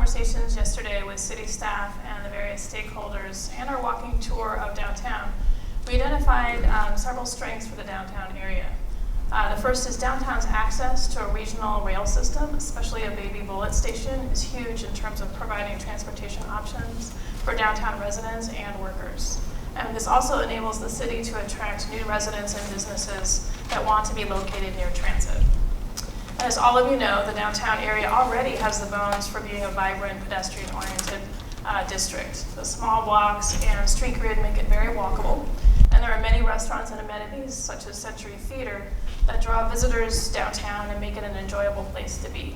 conversations yesterday with city staff and the various stakeholders and our walking tour of downtown, we identified several strengths for the downtown area. The first is downtown's access to a regional rail system, especially a baby bullet station, is huge in terms of providing transportation options for downtown residents and workers. And this also enables the city to attract new residents and businesses that want to be located near transit. As all of you know, the downtown area already has the bones for being a vibrant, pedestrian-oriented district. The small blocks and street grid make it very walkable, and there are many restaurants and amenities, such as Century Theater, that draw visitors downtown and make it an enjoyable place to be.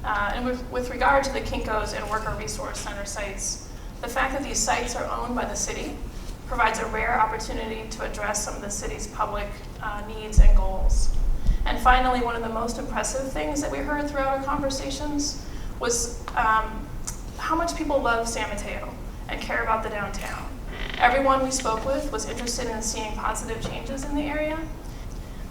And with regard to the Kinko's and Worker Resource Center sites, the fact that these sites are owned by the city provides a rare opportunity to address some of the city's public needs and goals. And finally, one of the most impressive things that we heard throughout our conversations was how much people love San Mateo and care about the downtown. Everyone we spoke with was interested in seeing positive changes in the area.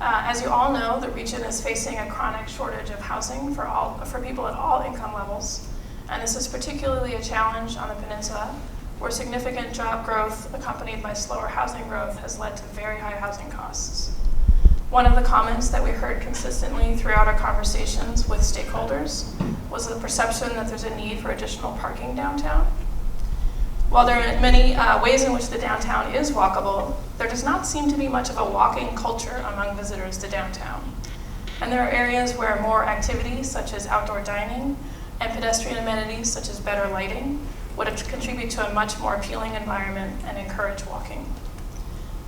As you all know, the region is facing a chronic shortage of housing for people at all income levels. And this is particularly a challenge on the peninsula, where significant job growth accompanied by slower housing growth has led to very high housing costs. One of the comments that we heard consistently throughout our conversations with stakeholders was the perception that there's a need for additional parking downtown. While there are many ways in which the downtown is walkable, there does not seem to be much of a walking culture among visitors to downtown. And there are areas where more activities, such as outdoor dining, and pedestrian amenities, such as better lighting, would contribute to a much more appealing environment and encourage walking.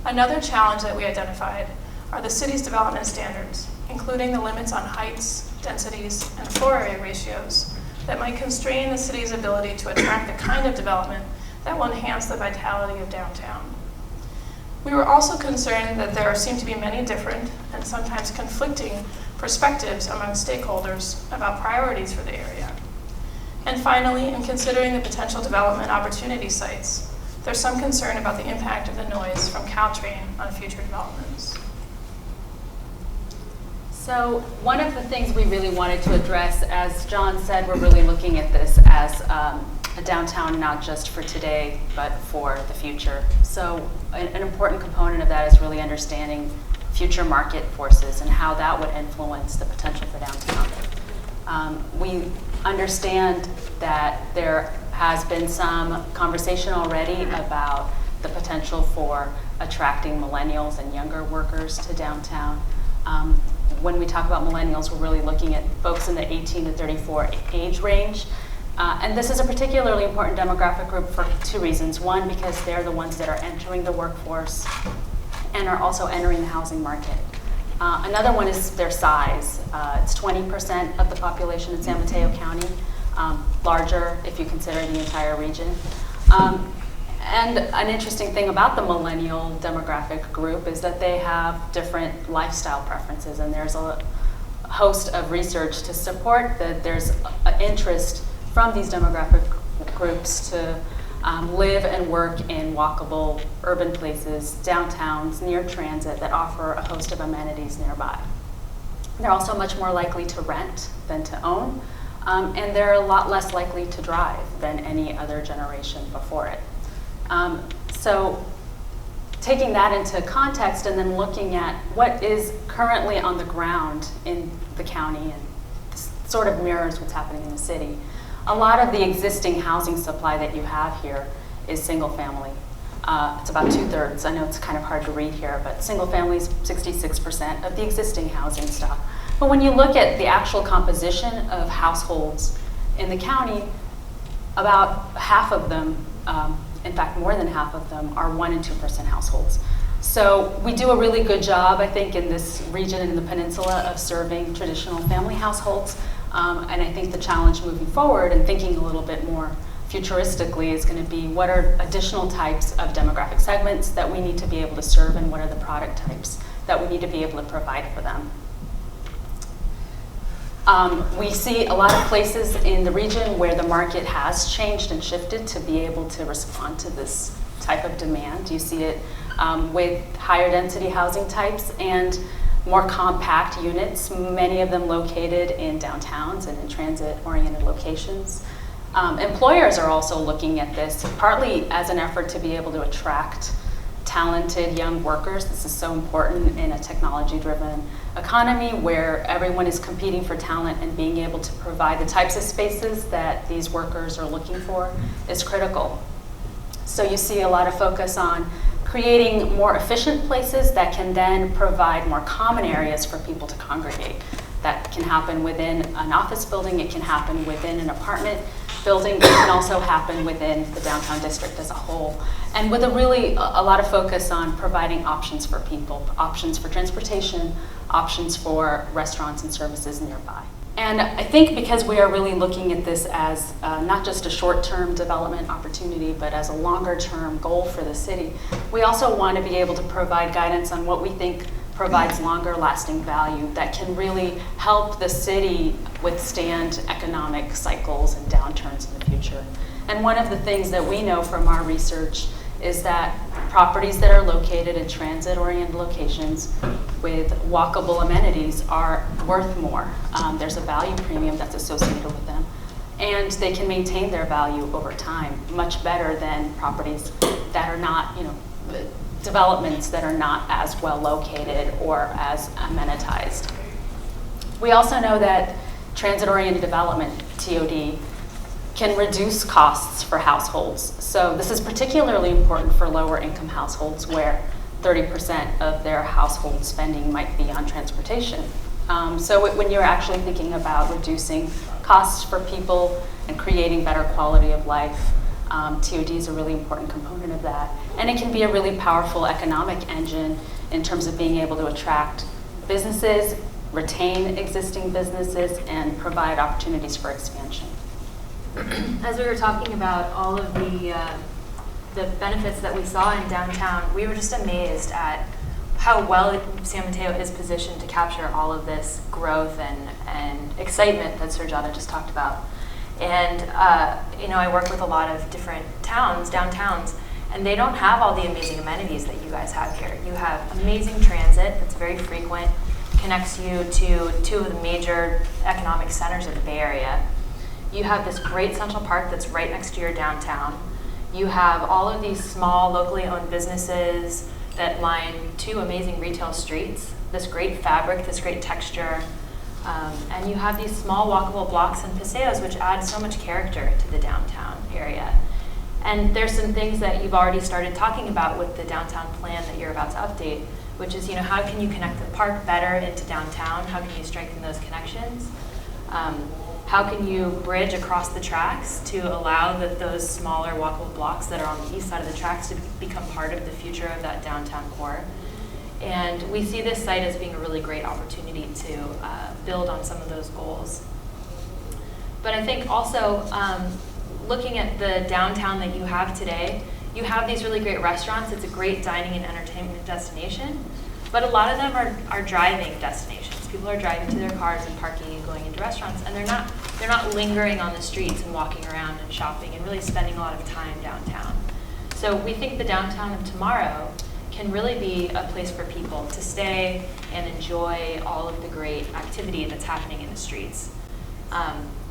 Another challenge that we identified are the city's development standards, including the limits on heights, densities, and floor area ratios that might constrain the city's ability to attract the kind of development that will enhance the vitality of downtown. We were also concerned that there seem to be many different and sometimes conflicting perspectives among stakeholders about priorities for the area. And finally, in considering the potential development opportunity sites, there's some concern about the impact of the noise from Caltrain on future developments. So one of the things we really wanted to address, as John said, we're really looking at this as a downtown not just for today, but for the future. So an important component of that is really understanding future market forces and how that would influence the potential for downtown. We understand that there has been some conversation already about the potential for attracting millennials and younger workers to downtown. When we talk about millennials, we're really looking at folks in the 18 to 34 age range. And this is a particularly important demographic group for two reasons. One, because they're the ones that are entering the workforce and are also entering the housing market. Another one is their size. It's 20% of the population in San Mateo County, larger if you consider the entire region. And an interesting thing about the millennial demographic group is that they have different lifestyle preferences, and there's a host of research to support that there's an interest from these demographic groups to live and work in walkable urban places, downtowns, near transit that offer a host of amenities nearby. They're also much more likely to rent than to own, and they're a lot less likely to drive than any other generation before it. So taking that into context and then looking at what is currently on the ground in the county, and this sort of mirrors what's happening in the city. A lot of the existing housing supply that you have here is single family. It's about 2/3. I know it's kind of hard to read here, but single family is 66% of the existing housing stock. But when you look at the actual composition of households in the county, about half of them, in fact more than half of them, are 1% and 2% households. So we do a really good job, I think, in this region in the peninsula of serving traditional family households. And I think the challenge moving forward and thinking a little bit more futuristically is going to be what are additional types of demographic segments that we need to be able to serve, and what are the product types that we need to be able to provide for them. We see a lot of places in the region where the market has changed and shifted to be able to respond to this type of demand. You see it with higher density housing types and more compact units, many of them located in downtowns and in transit-oriented locations. Employers are also looking at this partly as an effort to be able to attract talented young workers. This is so important in a technology-driven economy where everyone is competing for talent, and being able to provide the types of spaces that these workers are looking for is critical. So you see a lot of focus on creating more efficient places that can then provide more common areas for people to congregate. That can happen within an office building, it can happen within an apartment building, but it can also happen within the downtown district as a whole. And with a lot of focus on providing options for people, options for transportation, options for restaurants and services nearby. And I think because we are really looking at this as not just a short-term development opportunity, but as a longer-term goal for the city, we also want to be able to provide guidance on what we think provides longer lasting value that can really help the city withstand economic cycles and downturns in the future. And one of the things that we know from our research is that properties that are located in transit-oriented locations with walkable amenities are worth more. There's a value premium that's associated with them. And they can maintain their value over time much better than properties that are not, developments that are not as well located or as amenitized. We also know that transit-oriented development, TOD, can reduce costs for households. So this is particularly important for lower income households where 30% of their household spending might be on transportation. So when you're actually thinking about reducing costs for people and creating better quality of life, TOD is a really important component of that. And it can be a really powerful economic engine in terms of being able to attract businesses, retain existing businesses, and provide opportunities for expansion. As we were talking about all of the benefits that we saw in downtown, we were just amazed at how well San Mateo is positioned to capture all of this growth and excitement that Surjata just talked about. And I work with a lot of different towns, downtowns, and they don't have all the amazing amenities that you guys have here. You have amazing transit that's very frequent, connects you to two of the major economic centers of the Bay Area. You have this great Central Park that's right next to your downtown. You have all of these small, locally owned businesses that line two amazing retail streets, this great fabric, this great texture, and you have these small walkable blocks and paseos which add so much character to the downtown area. And there's some things that you've already started talking about with the downtown plan that you're about to update, which is, how can you connect the park better into downtown? How can you strengthen those connections? How can you bridge across the tracks to allow those smaller walkable blocks that are on the east side of the tracks to become part of the future of that downtown core? And we see this site as being a really great opportunity to build on some of those goals. But I think also looking at the downtown that you have today, you have these really great restaurants. It's a great dining and entertainment destination, but a lot of them are driving destinations. People are driving to their cars and parking and going into restaurants, and they're not lingering on the streets and walking around and shopping and really spending a lot of time downtown. So we think the downtown of tomorrow can really be a place for people to stay and enjoy all of the great activity that's happening in the streets.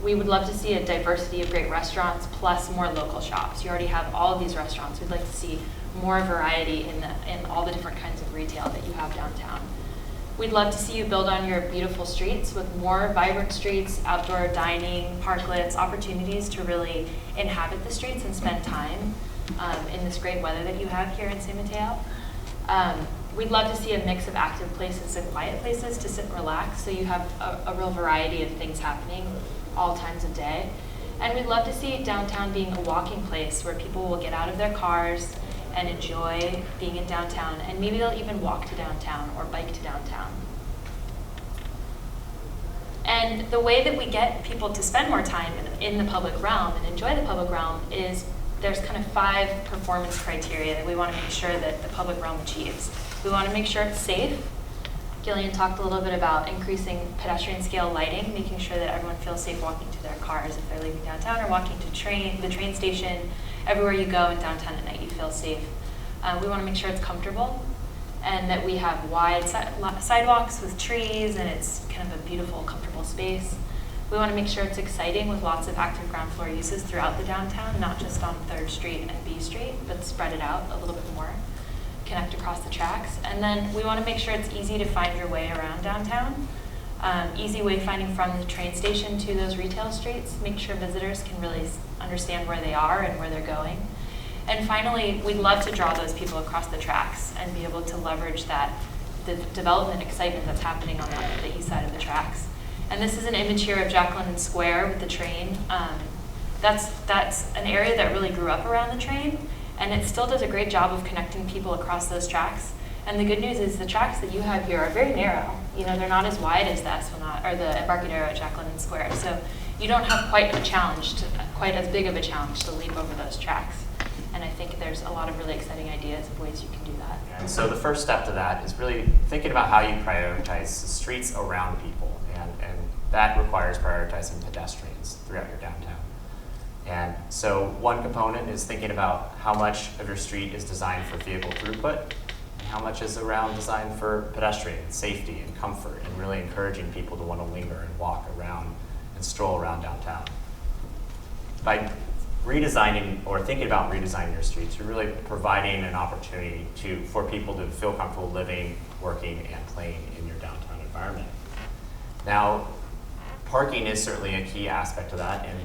We would love to see a diversity of great restaurants plus more local shops. You already have all of these restaurants. We'd like to see more variety in all the different kinds of retail that you have downtown. We'd love to see you build on your beautiful streets with more vibrant streets, outdoor dining, parklets, opportunities to really inhabit the streets and spend time in this great weather that you have here in San Mateo. We'd love to see a mix of active places and quiet places to sit and relax, so you have a real variety of things happening all times of day. And we'd love to see downtown being a walking place where people will get out of their cars and enjoy being in downtown, and maybe they'll even walk to downtown or bike to downtown. And the way that we get people to spend more time in the public realm and enjoy the public realm is there's kind of 5 performance criteria that we want to make sure that the public realm achieves. We want to make sure it's safe. Gillian talked a little bit about increasing pedestrian scale lighting, making sure that everyone feels safe walking to their cars if they're leaving downtown or walking to the train station. Everywhere you go in downtown at night, you feel safe. We want to make sure it's comfortable and that we have wide sidewalks with trees and it's kind of a beautiful, comfortable space. We want to make sure it's exciting with lots of active ground floor uses throughout the downtown, not just on 3rd Street and B Street, but spread it out a little bit more, connect across the tracks. And then we want to make sure it's easy to find your way around downtown. Easy wayfinding from the train station to those retail streets, make sure visitors can really understand where they are and where they're going. And finally, we'd love to draw those people across the tracks and be able to leverage the development excitement that's happening on the east side of the tracks. And this is an image here of Jack London Square with the train. That's an area that really grew up around the train, and it still does a great job of connecting people across those tracks. And the good news is the tracks that you have here are very narrow. You know, they're not as wide as the Esplanade or the Embarcadero at Jack London Square. So you don't have quite as big of a challenge to leap over those tracks. And I think there's a lot of really exciting ideas of ways you can do that. And so the first step to that is really thinking about how you prioritize streets around people. And that requires prioritizing pedestrians throughout your downtown. And so one component is thinking about how much of your street is designed for vehicle throughput and how much is designed for pedestrian safety and comfort, and really encouraging people to want to linger and walk around and stroll around downtown. By redesigning or thinking about redesigning your streets, you're really providing an opportunity for people to feel comfortable living, working, and playing in your downtown environment. Now, parking is certainly a key aspect of that, and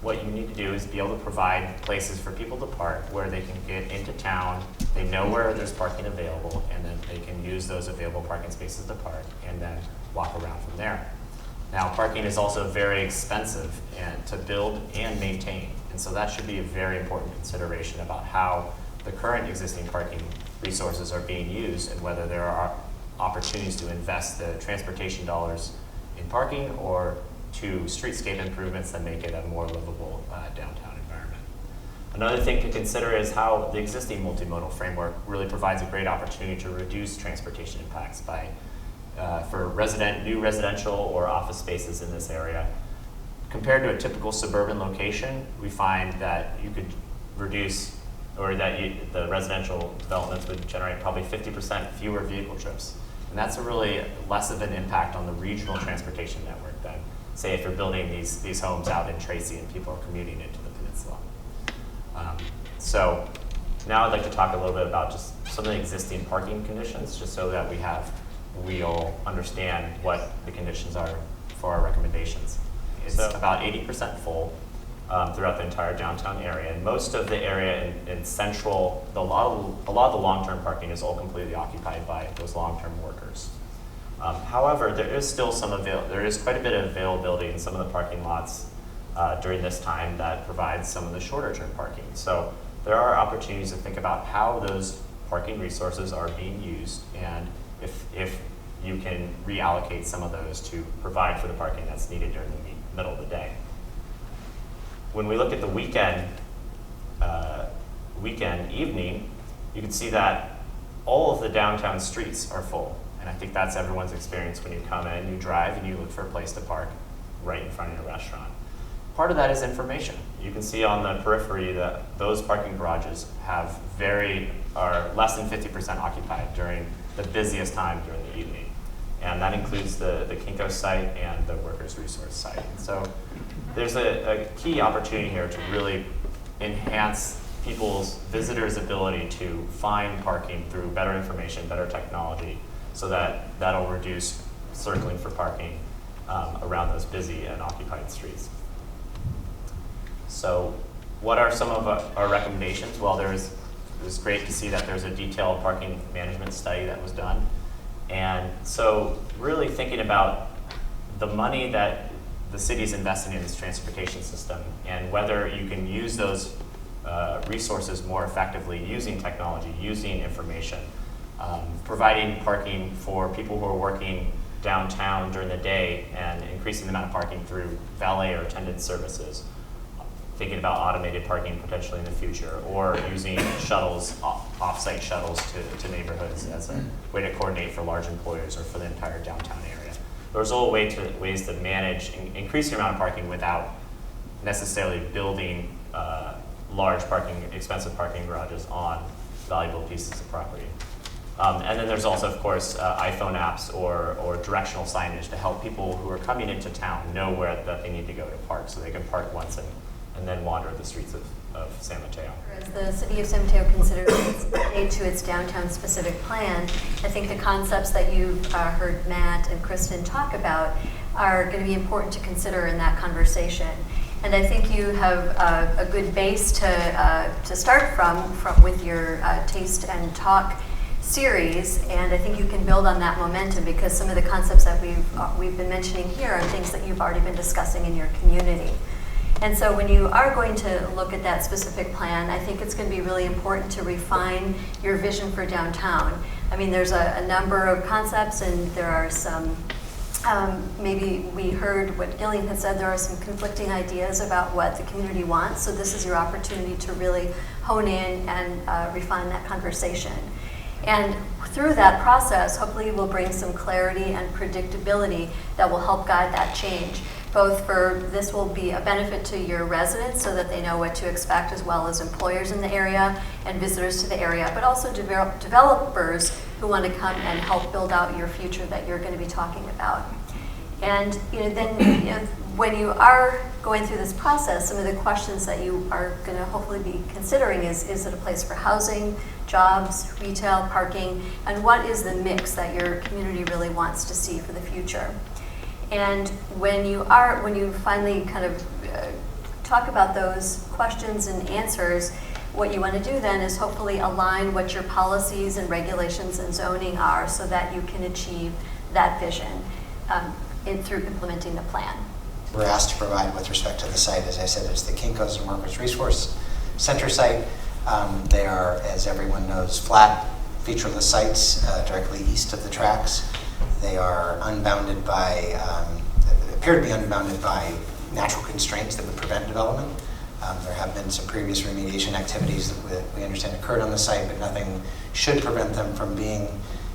what you need to do is be able to provide places for people to park where they can get into town, they know where there's parking available, and then they can use those available parking spaces to park and then walk around from there. Now, parking is also very expensive to build and maintain, and so that should be a very important consideration about how the current existing parking resources are being used and whether there are opportunities to invest the transportation dollars in parking or to streetscape improvements that make it a more livable downtown environment. Another thing to consider is how the existing multimodal framework really provides a great opportunity to reduce transportation impacts for new residential or office spaces in this area. Compared to a typical suburban location, we find that you could reduce, or that the residential developments would generate probably 50% fewer vehicle trips. And that's a really less of an impact on the regional transportation network than, say, if you're building these homes out in Tracy and people are commuting into the peninsula. So now I'd like to talk a little bit about just some of the existing parking conditions, just so that we'll understand what the conditions are for our recommendations. It's about 80% full throughout the entire downtown area, and most of the area in central, a lot of the long-term parking is all completely occupied by those long-term workers. However, there is still there is quite a bit of availability in some of the parking lots during this time that provides some of the shorter-term parking. So there are opportunities to think about how those parking resources are being used, and if you can reallocate some of those to provide for the parking that's needed during the middle of the day. When we look at the weekend evening, you can see that all of the downtown streets are full. And I think that's everyone's experience when you come in, you drive, and you look for a place to park right in front of your restaurant. Part of that is information. You can see on the periphery that those parking garages are less than 50% occupied during the busiest time during the evening. And that includes the Kinko site and the Workers Resource site. And so there's a key opportunity here to really enhance visitors' ability to find parking through better information, better technology, so that'll reduce circling for parking around those busy and occupied streets. So what are some of our recommendations? Well, it was great to see that there's a detailed parking management study that was done. And so really thinking about the money that the city's investing in this transportation system and whether you can use those resources more effectively using technology, using information, providing parking for people who are working downtown during the day and increasing the amount of parking through valet or attendance services, thinking about automated parking potentially in the future, or using shuttles, off-site shuttles to neighborhoods as a way to coordinate for large employers or for the entire downtown area. There's all ways to manage and increase the amount of parking without necessarily building large expensive parking garages on valuable pieces of property. And then there's also, of course, iPhone apps or directional signage to help people who are coming into town know where that they need to go to park, so they can park once and then wander the streets of San Mateo. As the city of San Mateo considers its update to its downtown specific plan, I think the concepts that you've heard Matt and Kristen talk about are going to be important to consider in that conversation. And I think you have a good base to start from with your Taste and Talk series, and I think you can build on that momentum because some of the concepts that we've been mentioning here are things that you've already been discussing in your community. And so when you are going to look at that specific plan, I think it's going to be really important to refine your vision for downtown. I mean, there's a number of concepts, and there are some, maybe we heard what Gillian had said, there are some conflicting ideas about what the community wants, so this is your opportunity to really hone in and refine that conversation. And through that process, hopefully we'll bring some clarity and predictability that will help guide that change. Both for, this will be a benefit to your residents so that they know what to expect, as well as employers in the area and visitors to the area, but also developers who want to come and help build out your future that you're going to be talking about. And then when you are going through this process, some of the questions that you are going to hopefully be considering is it a place for housing, jobs, retail, parking, and what is the mix that your community really wants to see for the future? And when you finally kind of talk about those questions and answers, what you want to do then is hopefully align what your policies and regulations and zoning are so that you can achieve that vision through implementing the plan. We're asked to provide with respect to the site, as I said, it's the Kinko's and Workers Resource Center site. They are, as everyone knows, flat, featureless sites directly east of the tracks. They are unbounded by, appear to be unbounded by natural constraints that would prevent development. There have been some previous remediation activities that we understand occurred on the site, but nothing should prevent them from being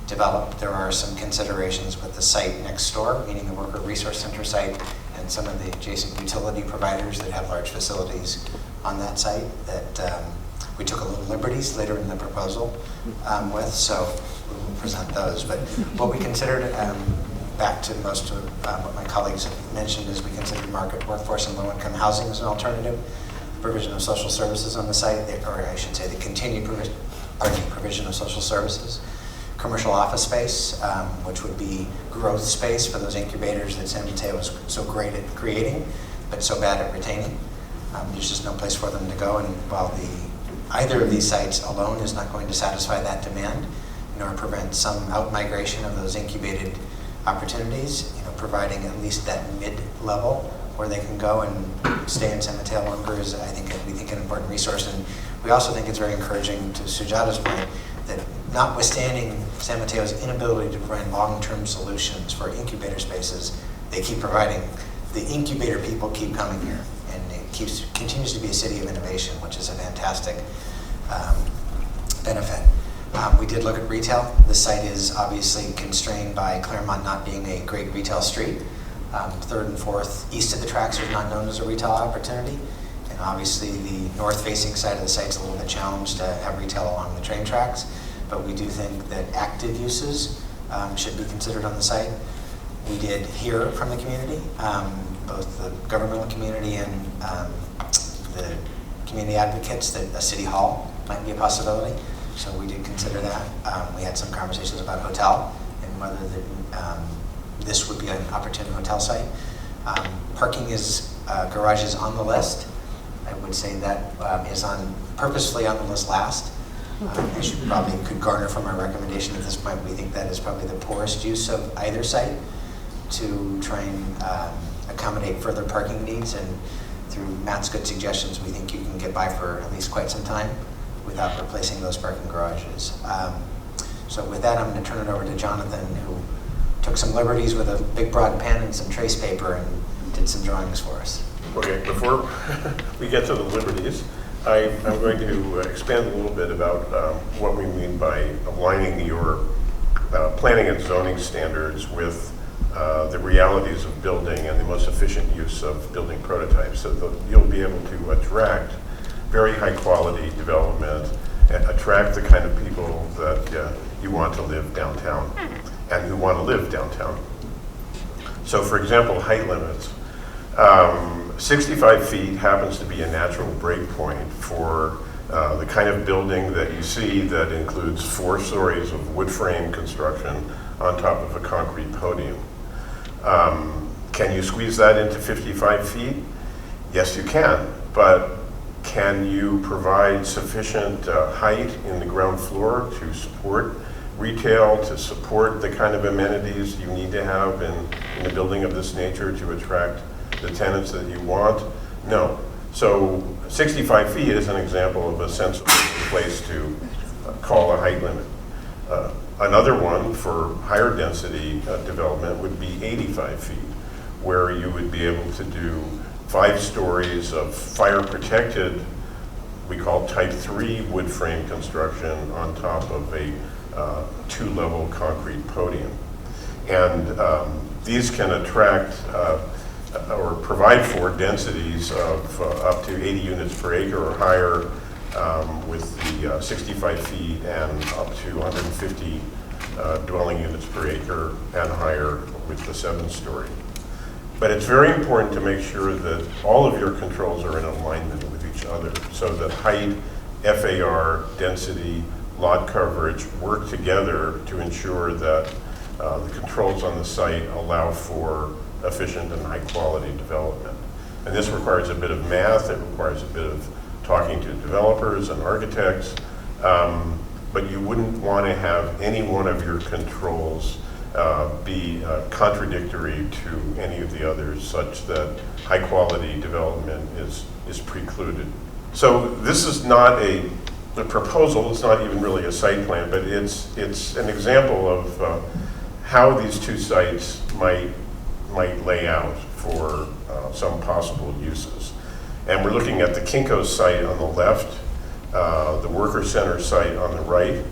developed. There are some considerations with the site next door, meaning the Worker Resource Center site, and some of the adjacent utility providers that have large facilities on that site that we took a little liberties later in the proposal with, so we'll present those. But what we considered, back to most of what my colleagues have mentioned, is we considered market workforce and low-income housing as an alternative, provision of social services on the site, or I should say the continued provision of social services, commercial office space, which would be growth space for those incubators that San Mateo is so great at creating, but so bad at retaining. There's just no place for them to go, and while either of these sites alone is not going to satisfy that demand, nor prevent some out-migration of those incubated opportunities, providing at least that mid-level where they can go and stay in San Mateo longer is, we think, an important resource. And we also think it's very encouraging, to Sujata's point, that notwithstanding San Mateo's inability to provide long-term solutions for incubator spaces, they keep providing. The incubator people keep coming here, and it continues to be a city of innovation, which is a fantastic benefit. We did look at retail. The site is obviously constrained by Claremont not being a great retail street. 3rd and 4th east of the tracks are not known as a retail opportunity. And obviously the north-facing side of the site is a little bit challenged to have retail along the train tracks. But we do think that active uses should be considered on the site. We did hear from the community, both the governmental community and the community advocates, that a city hall might be a possibility. So we did consider that. We had some conversations about hotel and whether this would be an opportune hotel site. Parking is, garage is on the list. I would say that is purposefully on the list last. As you probably could garner from our recommendation at this point, we think that is probably the poorest use of either site to try and accommodate further parking needs. And through Matt's good suggestions, we think you can get by for at least quite some time without replacing those parking garages. So with that, I'm going to turn it over to Jonathan, who took some liberties with a big broad pen and some trace paper and did some drawings for us. Okay, before we get to the liberties, I'm going to expand a little bit about what we mean by aligning your planning and zoning standards with the realities of building and the most efficient use of building prototypes, so that you'll be able to attract very high quality development and attract the kind of people that you want to live downtown and who want to live downtown. So for example, height limits. 65 feet happens to be a natural break point for the kind of building that you see that includes 4 stories of wood frame construction on top of a concrete podium. Can you squeeze that into 55 feet? Yes, you can, but can you provide sufficient height in the ground floor to support retail, to support the kind of amenities you need to have in a building of this nature to attract the tenants that you want? No. So 65 feet is an example of a sensible place to call a height limit. Another one for higher density development would be 85 feet, where you would be able to do 5 stories of fire protected, we call type 3 wood frame construction on top of a 2-level concrete podium. And these can attract or provide for densities of up to 80 units per acre or higher with the 65 feet and up to 150 dwelling units per acre and higher with the 7-story. But it's very important to make sure that all of your controls are in alignment with each other so that height, FAR, density, lot coverage work together to ensure that the controls on the site allow for efficient and high quality development. And this requires a bit of math, it requires a bit of talking to developers and architects, but you wouldn't want to have any one of your controls be contradictory to any of the others such that high quality development is precluded. So this is not a proposal, it's not even really a site plan, but it's an example of how these 2 sites might lay out for some possible uses. And we're looking at the Kinko's site on the left, the Worker Center site on the right,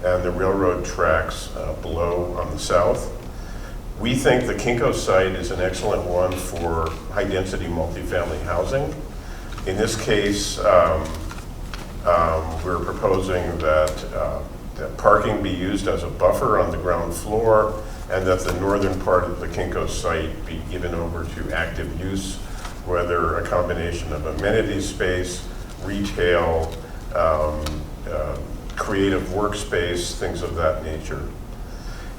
and the railroad tracks below on the south. We think the Kinko's site is an excellent one for high-density multifamily housing. In this case, we're proposing that parking be used as a buffer on the ground floor and that the northern part of the Kinko's site be given over to active use, whether a combination of amenity space, retail, creative workspace, things of that nature.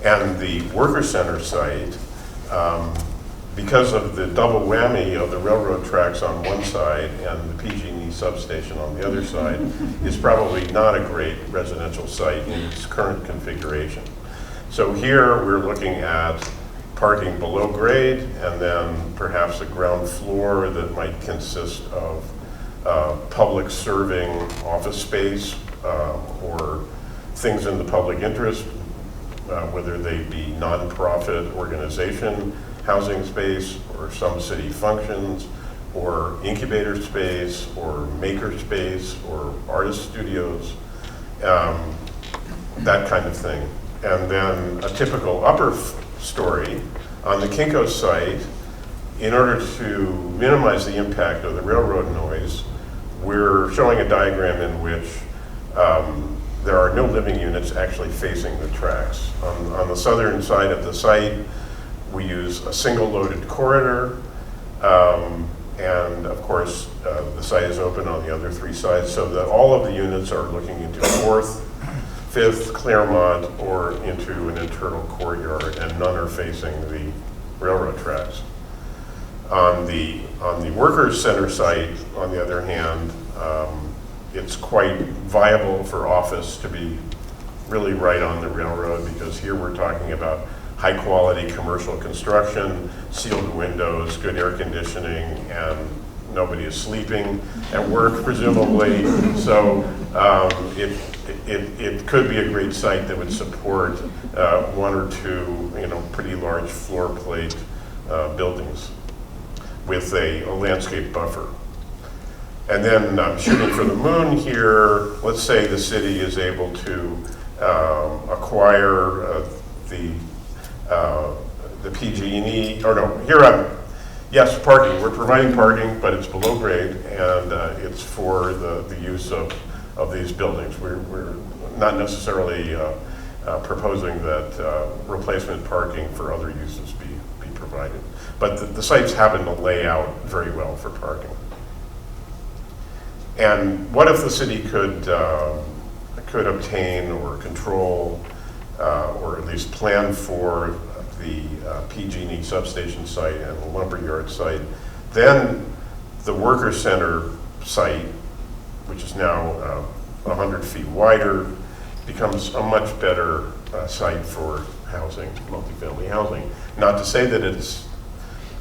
And the Worker Center site, because of the double whammy of the railroad tracks on one side and the PG&E substation on the other side, is probably not a great residential site in its current configuration. So here we're looking at parking below grade and then perhaps a ground floor that might consist of public serving office space or things in the public interest, whether they be nonprofit organization housing space or some city functions or incubator space or maker space or artist studios, that kind of thing. And then a typical upper story on the Kinko's site, in order to minimize the impact of the railroad noise, we're showing a diagram in which there are no living units actually facing the tracks. On the southern side of the site, we use a single loaded corridor, and of course the site is open on the other 3 sides so that all of the units are looking into 4th, 5th, Claremont, or into an internal courtyard, and none are facing the railroad tracks. On the Workers Center site, on the other hand, it's quite viable for office to be really right on the railroad, because here we're talking about high quality commercial construction, sealed windows, good air conditioning, and nobody is sleeping at work, presumably. So it could be a great site that would support 1 or 2, pretty large floor plate buildings with a landscape buffer. And then shooting for the moon here, let's say the city is able to acquire the PG&E, or no, here yes, parking. We're providing parking, but it's below grade, and it's for the use of these buildings. We're not necessarily proposing that replacement parking for other uses be provided. But the sites happen to lay out very well for parking. And what if the city could obtain or control or at least plan for the PG&E substation site and the lumberyard site? Then the worker center site, which is now 100 feet wider, becomes a much better site for housing, multifamily housing. Not to say that it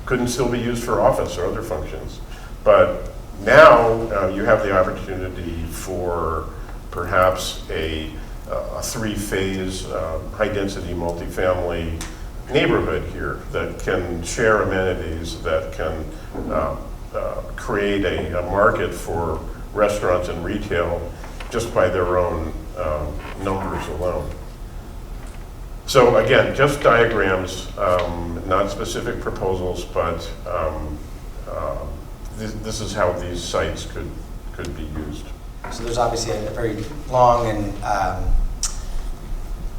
couldn't still be used for office or other functions, but now you have the opportunity for perhaps a three-phase high-density multifamily neighborhood here that can share amenities, that can create a market for restaurants and retail just by their own numbers alone. So again, just diagrams, not specific proposals, but this is how these sites could be used. So there's obviously a very long and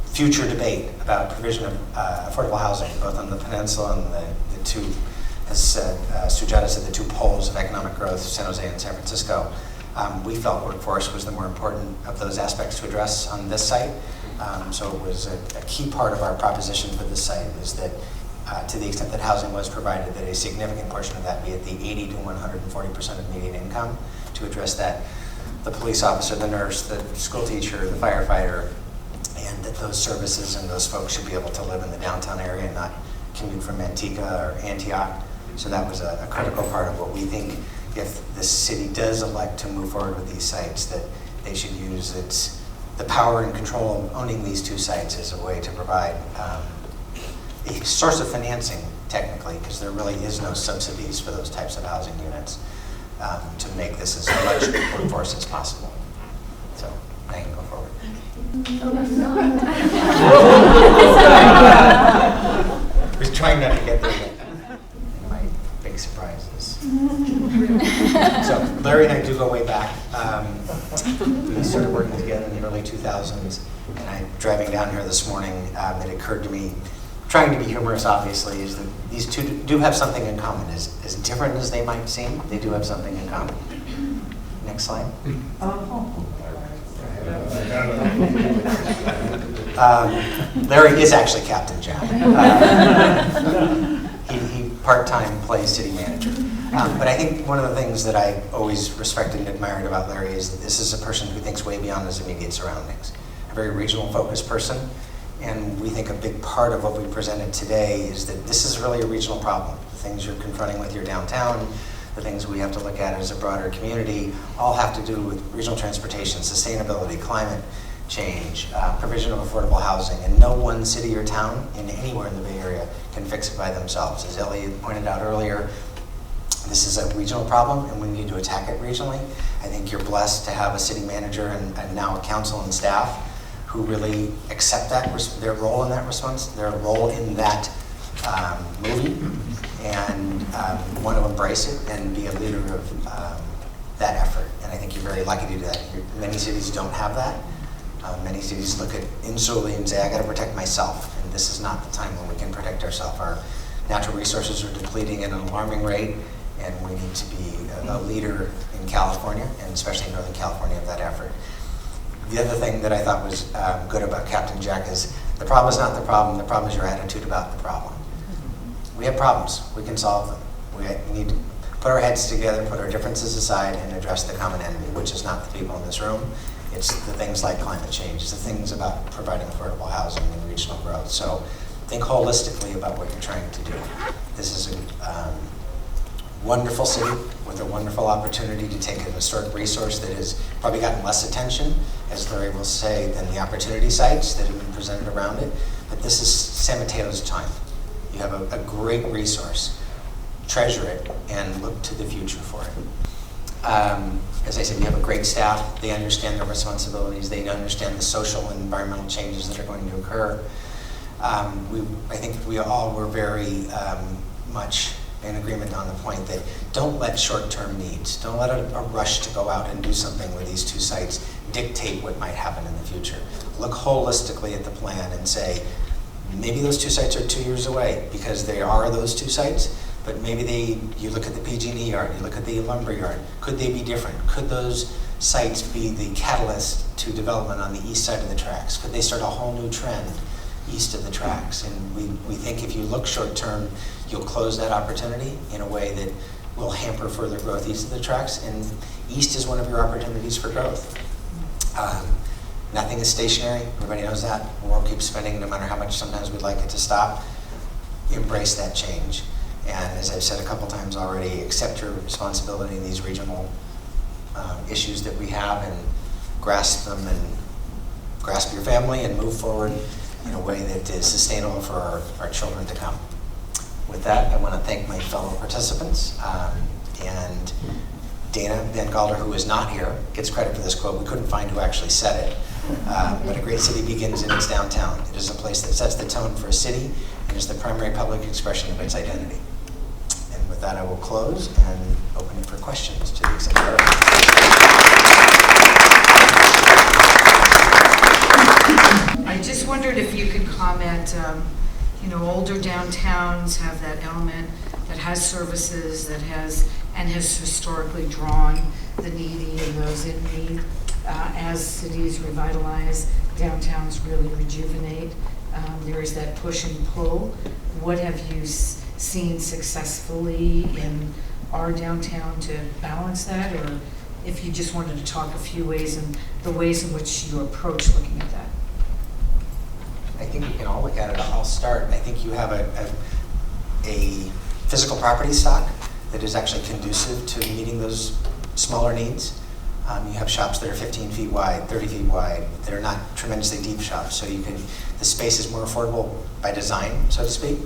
future debate about provision of affordable housing, both on the peninsula and the two, as Sujata said, the two poles of economic growth, San Jose and San Francisco. We felt workforce was the more important of those aspects to address on this site. So it was a key part of our proposition for this site is that to the extent that housing was provided, that a significant portion of that be at the 80 to 140% of median income to address that. The police officer, the nurse, the school teacher, the firefighter, and that those services and those folks should be able to live in the downtown area and not commute from Antigua or Antioch. So that was a critical part of what we think if the city does elect to move forward with these sites, that they should use the power and control of owning these two sites as a way to provide a source of financing, technically, because there really is no subsidies for those types of housing units, to make this as much workforce as possible. So I can go forward. I was trying not to get there. My big surprises. So Larry and I do go way back. We started working together in the early 2000s, and driving down here this morning, it occurred to me, trying to be humorous obviously, is that these two do have something in common. As different as they might seem, they do have something in common. Next slide. Larry is actually Captain Jack. He part-time plays city manager. But I think one of the things that I always respected and admired about Larry is that this is a person who thinks way beyond his immediate surroundings. A very regional focused person. And we think a big part of what we presented today is that this is really a regional problem. The things you're confronting with your downtown, the things we have to look at as a broader community, all have to do with regional transportation, sustainability, climate change, provision of affordable housing, and no one city or town anywhere in the Bay Area can fix it by themselves. As Elliot pointed out earlier, this is a regional problem and we need to attack it regionally. I think you're blessed to have a city manager and now a council and staff who really accept that, their role in that response, their role in that movie, and want to embrace it and be a leader of that effort. And I think you're very lucky to do that. Many cities don't have that. Many cities look at insularly and say, I got to protect myself, and this is not the time when we can protect ourselves. Our natural resources are depleting at an alarming rate, and we need to be a leader in California, and especially in Northern California, of that effort. The other thing that I thought was good about Captain Jack is the problem is not the problem is your attitude about the problem. We have problems, we can solve them. We need to put our heads together, put our differences aside, and address the common enemy, which is not the people in this room. It's the things like climate change, it's the things about providing affordable housing and regional growth. So think holistically about what you're trying to do. This is a wonderful city with a wonderful opportunity to take an historic resource that has probably gotten less attention, as Larry will say, than the opportunity sites that have been presented around it. But this is San Mateo's time. You have a great resource. Treasure it and look to the future for it. As I said, you have a great staff. They understand their responsibilities. They understand the social and environmental changes that are going to occur. I think we all were very much in agreement on the point that don't let short-term needs, don't let a rush to go out and do something with these two sites dictate what might happen in the future. Look holistically at the plan and say, maybe those two sites are 2 years away because they are those two sites, but maybe you look at the PG&E yard, you look at the lumber yard, could they be different? Could those sites be the catalyst to development on the east side of the tracks? Could they start a whole new trend east of the tracks? And we think if you look short term, you'll close that opportunity in a way that will hamper further growth east of the tracks, and east is one of your opportunities for growth. Nothing is stationary, everybody knows that. The world keeps spinning no matter how much sometimes we'd like it to stop. Embrace that change. And as I've said a couple times already, accept your responsibility in these regional issues that we have and grasp them and grasp your family and move forward in a way that is sustainable for our children to come. With that, I want to thank my fellow participants and Dana Van Galder, who is not here, gets credit for this quote. We couldn't find who actually said it. But a great city begins in its downtown. It is a place that sets the tone for a city and is the primary public expression of its identity. And with that, I will close and open it for questions to the extent there are. I just wondered if you could comment, older downtowns have that element that has services, that has historically drawn the needy and those in need. As cities revitalize, downtowns really rejuvenate. There is that push and pull. What have you seen successfully in our downtown to balance that? Or if you just wanted to talk a few ways and the ways in which you approach looking at that. I think we can all look at it. I'll start. I think you have a physical property stock that is actually conducive to meeting those smaller needs. You have shops that are 15 feet wide, 30 feet wide. They're not tremendously deep shops, so the space is more affordable by design, so to speak,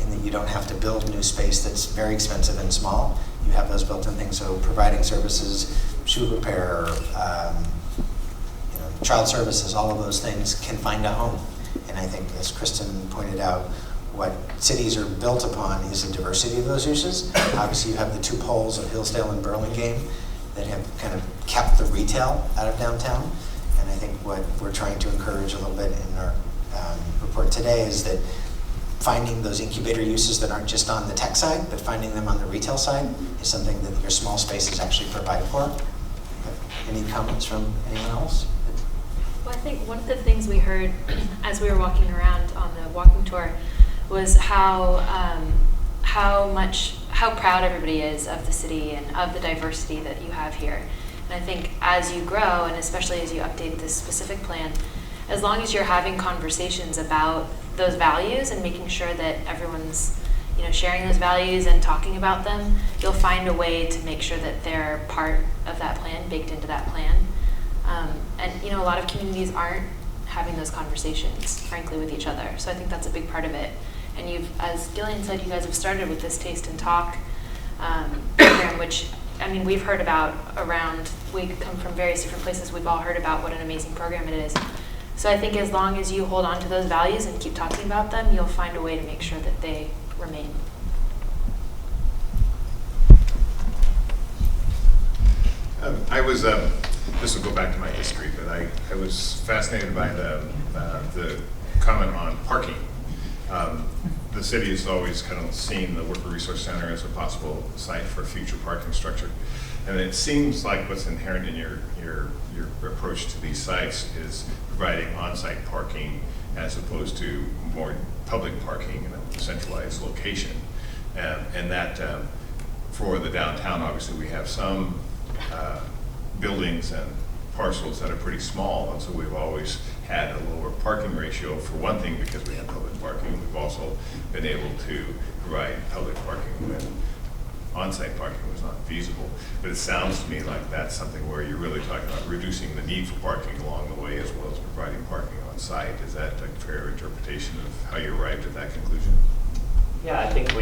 in that you don't have to build new space that's very expensive and small. You have those built-in things, so providing services, shoe repair, child services, all of those things can find a home. And I think, as Kristen pointed out, what cities are built upon is a diversity of those uses. Obviously, you have the two poles of Hillsdale and Burlingame that have kind of kept the retail out of downtown. And I think what we're trying to encourage a little bit in our report today is that finding those incubator uses that aren't just on the tech side, but finding them on the retail side is something that your small spaces actually provide for. Any comments from anyone else? Well, I think one of the things we heard as we were walking around on the walking tour was how proud everybody is of the city and of the diversity that you have here. And I think as you grow, and especially as you update this specific plan, as long as you're having conversations about those values and making sure that everyone's sharing those values and talking about them, you'll find a way to make sure that they're part of that plan, baked into that plan. And a lot of communities aren't having those conversations, frankly, with each other. So I think that's a big part of it. And as Gillian said, you guys have started with this Taste and Talk program, which, we've heard about around, we come from various different places, we've all heard about what an amazing program it is. So I think as long as you hold on to those values and keep talking about them, you'll find a way to make sure that they remain. This will go back to my history, but I was fascinated by the comment on parking. The city has always kind of seen the Worker Resource Center as a possible site for future parking structure. And it seems like what's inherent in your approach to these sites is providing on-site parking as opposed to more public parking in a centralized location. And that for the downtown, obviously we have some buildings and parcels that are pretty small, and so we've always had a lower parking ratio, for one thing because we have public parking. We've also been able to provide public parking when on-site parking was not feasible. But it sounds to me like that's something where you're really talking about reducing the need for parking along the way as well as providing parking on-site. Is that a fair interpretation of how you arrived at that conclusion? Yeah, I think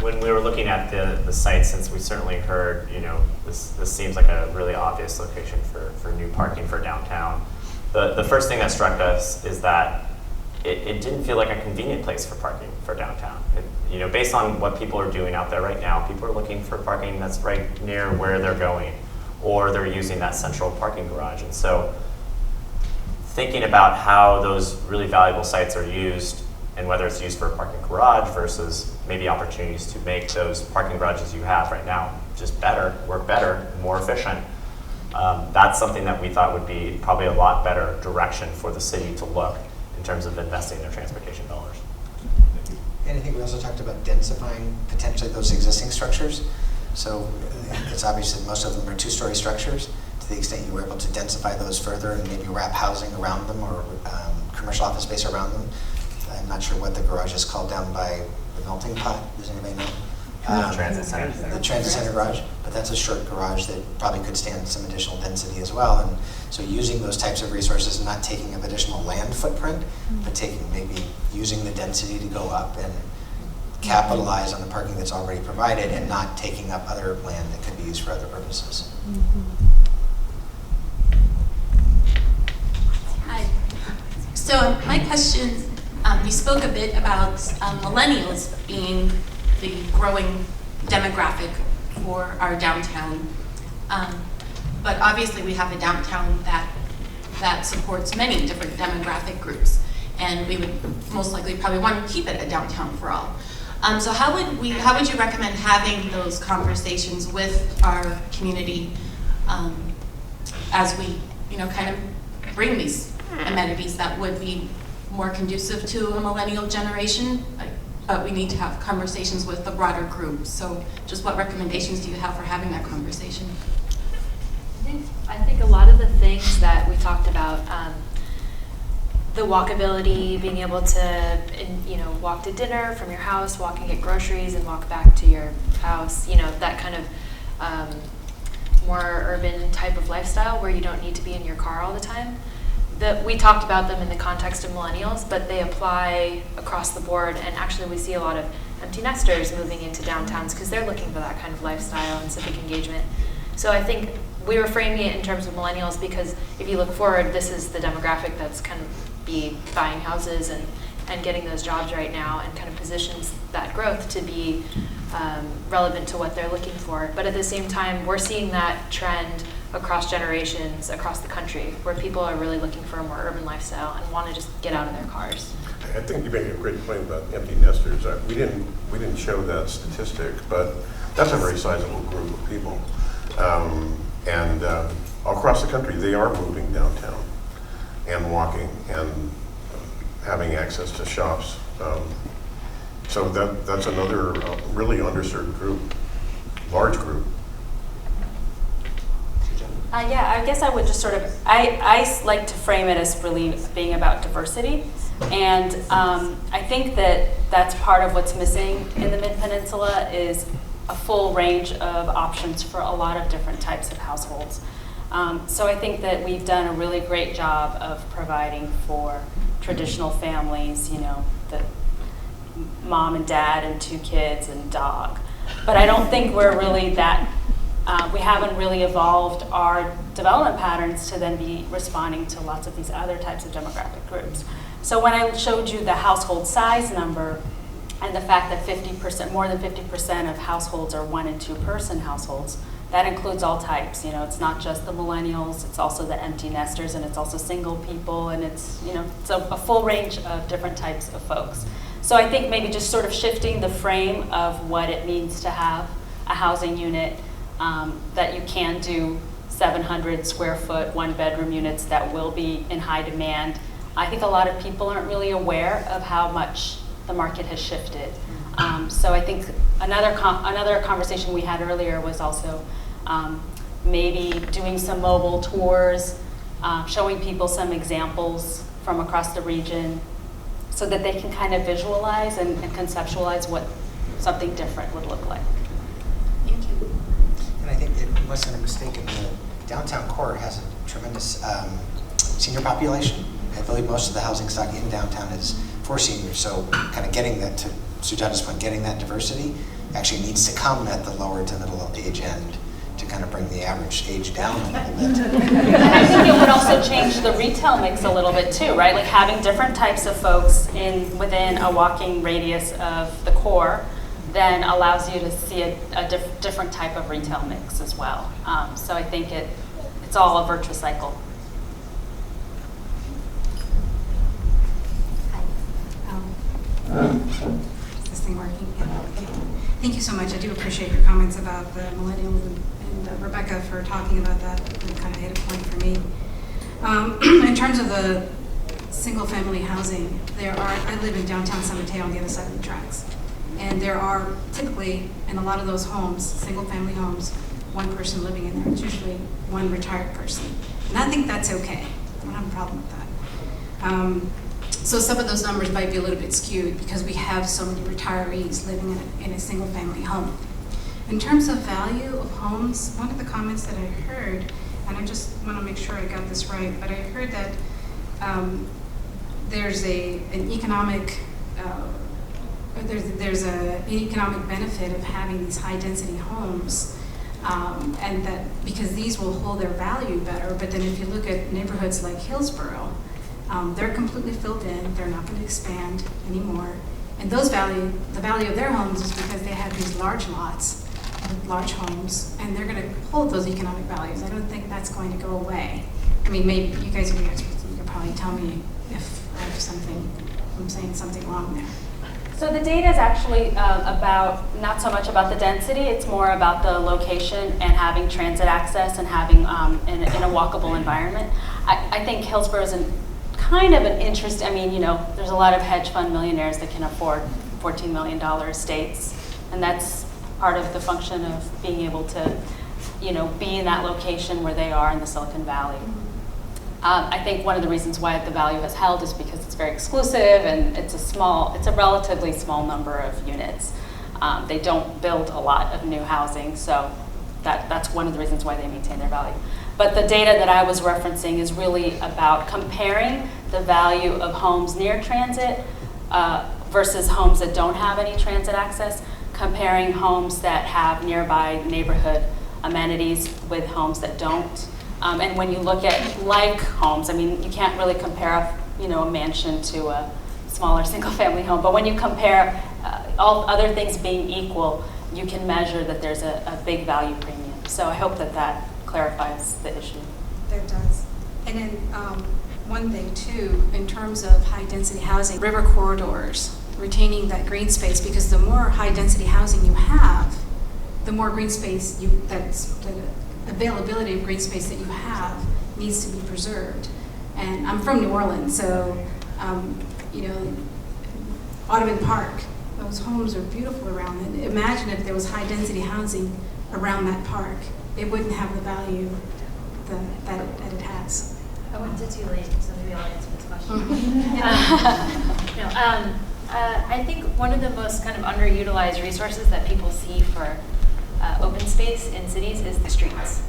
when we were looking at the site, since we certainly heard, this seems like a really obvious location for new parking for downtown. The first thing that struck us is that it didn't feel like a convenient place for parking for downtown. Based on what people are doing out there right now, people are looking for parking that's right near where they're going, or they're using that central parking garage. And so thinking about how those really valuable sites are used and whether it's used for a parking garage versus maybe opportunities to make those parking garages you have right now just better, work better, more efficient. That's something that we thought would be probably a lot better direction for the city to look in terms of investing their transportation dollars. And I think we also talked about densifying potentially those existing structures. So it's obvious that most of them are two-story structures. To the extent you were able to densify those further and maybe wrap housing around them or commercial office space around them. I'm not sure what the garage is called down by the melting pot. Does anybody know? Transit center. The transit center garage, but that's a short garage that probably could stand some additional density as well. And so using those types of resources, not taking up additional land footprint, but maybe using the density to go up and capitalize on the parking that's already provided and not taking up other land that could be used for other purposes. Hi. So my question, you spoke a bit about millennials being the growing demographic for our downtown. But obviously we have a downtown that supports many different demographic groups, and we would most likely probably want to keep it a downtown for all. So how would you recommend having those conversations with our community as we, kind of bring these amenities that would be more conducive to a millennial generation? But we need to have conversations with the broader group. So just what recommendations do you have for having that conversation? I think a lot of the things that we talked about, the walkability, being able to, walk to dinner from your house, walk and get groceries and walk back to your house, that kind of more urban type of lifestyle where you don't need to be in your car all the time. We talked about them in the context of millennials, but they apply across the board, and actually we see a lot of empty nesters moving into downtowns because they're looking for that kind of lifestyle and civic engagement. So I think we were framing it in terms of millennials because if you look forward, this is the demographic that's kind of be buying houses and getting those jobs right now, and kind of positions that growth to be relevant to what they're looking for. But at the same time, we're seeing that trend across generations, across the country, where people are really looking for a more urban lifestyle and want to just get out of their cars. I think you make a great point about empty nesters. We didn't show that statistic, but that's a very sizable group of people. And across the country, they are moving downtown and walking and having access to shops. So that's another really underserved group, large group. Yeah, I guess I would just I like to frame it as really being about diversity. And I think that that's part of what's missing in the Mid-Peninsula is a full range of options for a lot of different types of households. So I think that we've done a really great job of providing for traditional families, the mom and dad and 2 kids and dog. But I don't think we're really we haven't really evolved our development patterns to then be responding to lots of these other types of demographic groups. So when I showed you the household size number and the fact that more than 50% of households are 1- and 2-person households, that includes all types. It's not just the millennials, it's also the empty nesters, and it's also single people, and it's a full range of different types of folks. So I think maybe just sort of shifting the frame of what it means to have a housing unit, that you can do 700 square foot, 1-bedroom units that will be in high demand. I think a lot of people aren't really aware of how much the market has shifted. So I think another conversation we had earlier was also maybe doing some mobile tours, showing people some examples from across the region so that they can kind of visualize and conceptualize what something different would look like. Thank you. And I think, unless I'm mistaken, the downtown core has a tremendous senior population. I believe most of the housing stock in downtown is for seniors. So kind of getting that, to Sujata's point, getting that diversity actually needs to come at the lower to middle age end to kind of bring the average age down a little bit. I think it would also change the retail mix a little bit too, right? Like having different types of folks within a walking radius of the core then allows you to see a different type of retail mix as well. So I think it's all a virtuous cycle. Is this thing working? Yeah, okay. Thank you so much. I do appreciate your comments about the millennials and Rebecca for talking about that. It kind of hit a point for me. In terms of the single-family housing, I live in downtown San Mateo on the other side of the tracks. And there are typically, in a lot of those homes, single-family homes, one person living in there. It's usually one retired person. And I think that's okay. I don't have a problem with that. So some of those numbers might be a little bit skewed because we have so many retirees living in a single-family home. In terms of value of homes, one of the comments that I heard, and I just want to make sure I got this right, but I heard that there's an economic benefit of having these high-density homes, and that because these will hold their value better. But then if you look at neighborhoods like Hillsborough, they're completely filled in. They're not going to expand anymore. And the value of their homes is because they have these large lots with large homes, and they're going to hold those economic values. I don't think that's going to go away. I mean, maybe you guys are the experts. You could probably tell me if I'm saying something wrong there. So the data is actually about, not so much about the density, it's more about the location and having transit access and having in a walkable environment. I think Hillsborough is kind of an interest. I mean, there's a lot of hedge fund millionaires that can afford $14 million estates, and that's part of the function of being able to, be in that location where they are in the Silicon Valley. I think one of the reasons why the value has held is because it's very exclusive and it's a relatively small number of units. They don't build a lot of new housing, so that's one of the reasons why they maintain their value. But the data that I was referencing is really about comparing the value of homes near transit versus homes that don't have any transit access, comparing homes that have nearby neighborhood amenities with homes that don't. And when you look at like homes, I mean, you can't really compare a mansion to a smaller single-family home, but when you compare all other things being equal, you can measure that there's a big value premium. So I hope that clarifies the issue. That does. And then one thing too, in terms of high-density housing, river corridors, retaining that green space, because the more high-density housing you have, the more green space the availability of green space that you have needs to be preserved. And I'm from New Orleans, so Audubon Park, those homes are beautiful around it. Imagine if there was high-density housing around that park. It wouldn't have the value that it has. I went to Tulane, so maybe I'll answer this question. I think one of the most kind of underutilized resources that people see for open space in cities is the streets.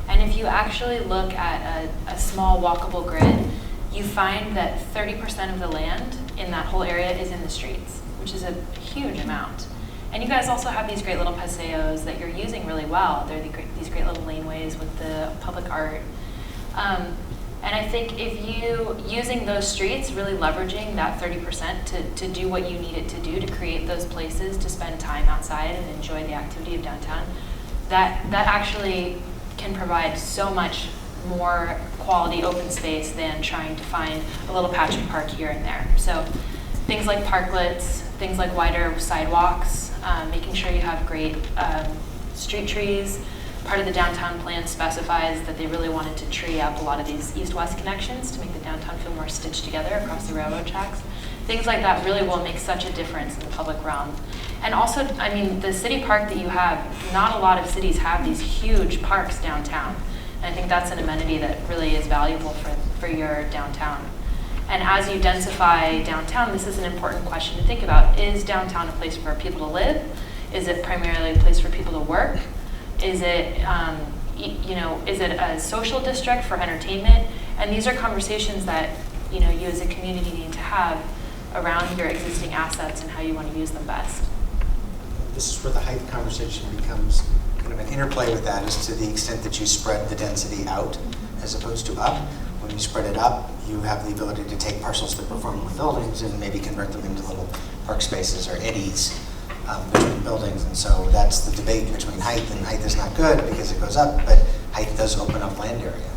And if you actually look at a small walkable grid, you find that 30% of the land in that whole area is in the streets, which is a huge amount. And you guys also have these great little paseos that you're using really well. They're these great little laneways with the public art. And I think if you, using those streets, really leveraging that 30% to do what you need it to do to create those places to spend time outside and enjoy the activity of downtown, that actually can provide so much more quality open space than trying to find a little patch of park here and there. So things like parklets, things like wider sidewalks, making sure you have great street trees. Part of the downtown plan specifies that they really wanted to tree up a lot of these east-west connections to make the downtown feel more stitched together across the railroad tracks. Things like that really will make such a difference in the public realm. And also, I mean, the city park that you have, not a lot of cities have these huge parks downtown. And I think that's an amenity that really is valuable for your downtown. And as you densify downtown, this is an important question to think about. Is downtown a place for people to live? Is it primarily a place for people to work? Is it, is it a social district for entertainment? And these are conversations that, you as a community need to have around your existing assets and how you want to use them best. This is where the height conversation becomes kind of an interplay with that, is to the extent that you spread the density out as opposed to up. When you spread it up, you have the ability to take parcels that perform with buildings and maybe convert them into little park spaces or eddies between buildings. And so that's the debate between height, and height is not good because it goes up, but height does open up land area.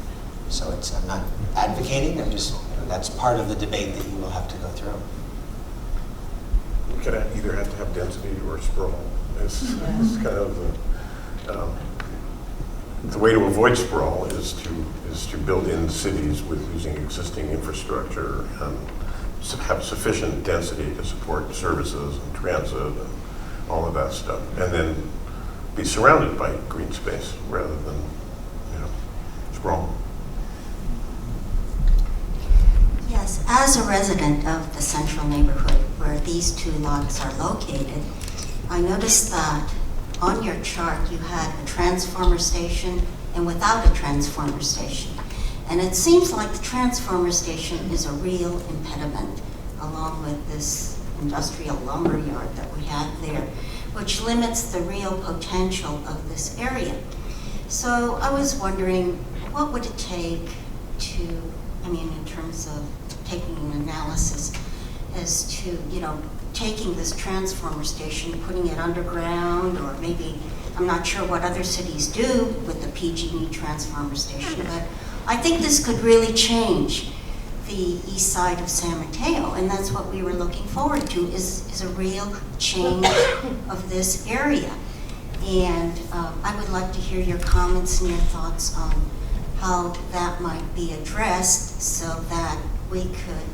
So I'm not advocating, I'm just, that's part of the debate that you will have to go through. You could either have to have density or sprawl. It's kind of the way to avoid sprawl is to build in cities with using existing infrastructure and have sufficient density to support services and transit and all of that stuff, and then be surrounded by green space rather than, sprawl. Yes, as a resident of the central neighborhood where these two lots are located, I noticed that on your chart you had a transformer station and without a transformer station. And it seems like the transformer station is a real impediment along with this industrial lumber yard that we have there, which limits the real potential of this area. So I was wondering, what would it take to, in terms of taking an analysis as to, taking this transformer station, putting it underground, or maybe, I'm not sure what other cities do with the PG&E transformer station, but I think this could really change the east side of San Mateo, and that's what we were looking forward to, is a real change of this area. And I would like to hear your comments and your thoughts on how that might be addressed so that we could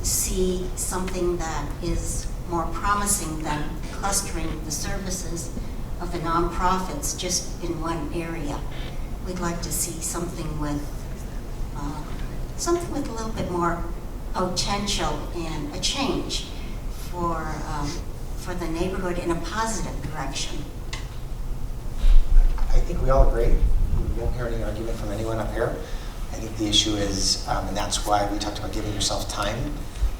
see something that is more promising than clustering the services of the nonprofits just in one area. We'd like to see something with a little bit more potential and a change for the neighborhood in a positive direction. I think we all agree. We won't hear any argument from anyone up here. I think the issue is, and that's why we talked about giving yourself time